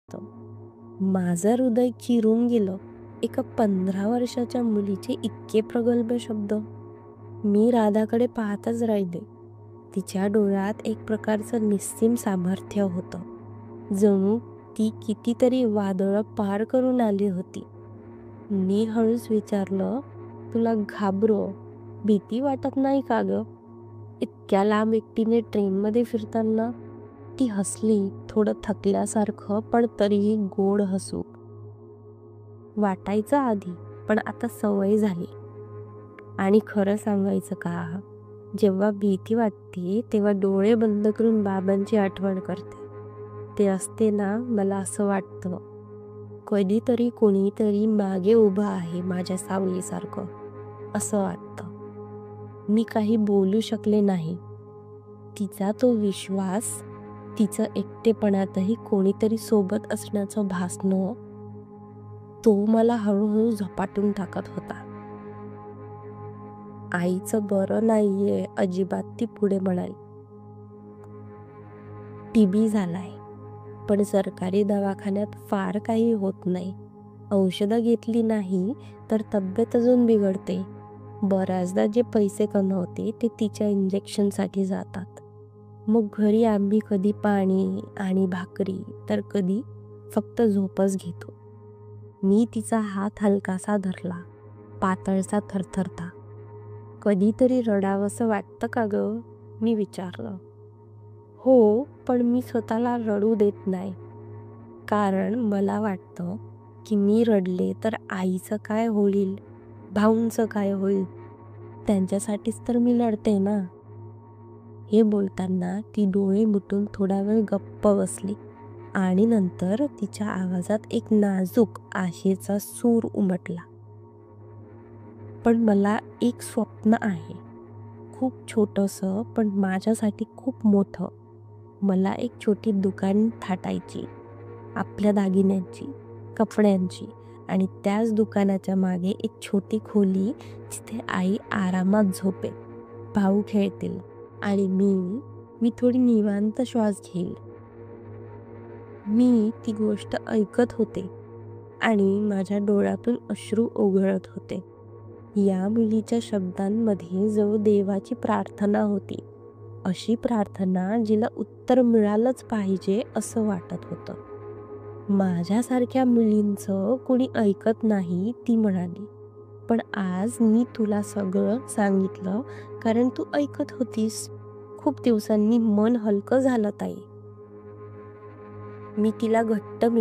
माझं हृदय चिरून गेलं एका 15 वर्षाच्या मुलीचे इतके प्रगल्भ शब्द. मी राधाकडे पाहतच राहिले. तिच्या डोळ्यात एक प्रकारचं निस्सीम सामर्थ्य होतं, जणू ती कितीतरी वादळं पार करून आली होती. मी हळूच विचारलं, तुला भीती वाटत नाही का ग, इतक्या लांब एकटीने ट्रेनमध्ये फिरताना? ती हसली, थोडं थकल्यासारखं पण तरीही गोड हसू. वाटायचं आधी, पण आता सवय झाली. आणि खरं सांगायचं का, जेव्हा भीती वाटते तेव्हा डोळे बंद करून बाबांची आठवण करते. ते असते ना, मला असं वाटतं कधीतरी कोणीतरी मागे उभं आहे माझ्या सावलीसारखं, असं वाटतं. मी काही बोलू शकले नाही. तिचा तो विश्वास, तिचं एकटेपणातही कोणीतरी सोबत असण्याचं भासणं, तो मला हळूहळू झपाटून टाकत होता. आईचं बरं नाहीये अजिबात, ती पुढे म्हणाली. टीबी झालाय, पण सरकारी दवाखान्यात फार काही होत नाही. औषधं घेतली नाही तर तब्येत अजून बिघडते. बऱ्याचदा जे पैसे कमवते ते तिच्या इंजेक्शनसाठी जातात. मग घरी आम्ही कधी पाणी आणि भाकरी तर कधी फक्त झोपच घेतो. मी तिचा हात हलकासा धरला, पातळसा थरथरता. कधीतरी रडावंसं वाटतं का ग, मी विचारलं. हो, पण मी स्वतःला रडू देत नाही. कारण मला वाटतं की मी रडले तर आईचं काय होईल, भाऊंचं काय होईल, त्यांच्यासाठीच तर मी लढते ना. हे बोलताना ती डोळे मिटून थोडा वेळ गप्प बसली आणि नंतर तिच्या आवाजात एक नाजूक आशेचा सूर उमटला. पण मला एक स्वप्न आहे, खूप छोटंसं पण माझ्यासाठी खूप मोठं. मला एक छोटी दुकान थाटायची, आपल्या दागिन्यांची, कपड्यांची, आणि त्याच दुकानाच्या मागे एक छोटी खोली, जिथे आई आरामात झोपेल, भाऊ खेळतील आणि मी थोडी निवांत श्वास घेईल. मी ती गोष्ट ऐकत होते आणि माझ्या डोळ्यातून अश्रू ओघळत होते. या मुलीच्या शब्दांमध्ये जणू देवाची प्रार्थना होती, अशी प्रार्थना जिला उत्तर मिळालंच पाहिजे असं वाटत होतं. माझ्यासारख्या मुलींचं कुणी ऐकत नाही, ती म्हणाली. पण आज मी तुला सगळं सांगितलं कारण तू ऐकत होतीस. खूप दिवसांनी मन हलकं झालं ताई. मी तिला घट्ट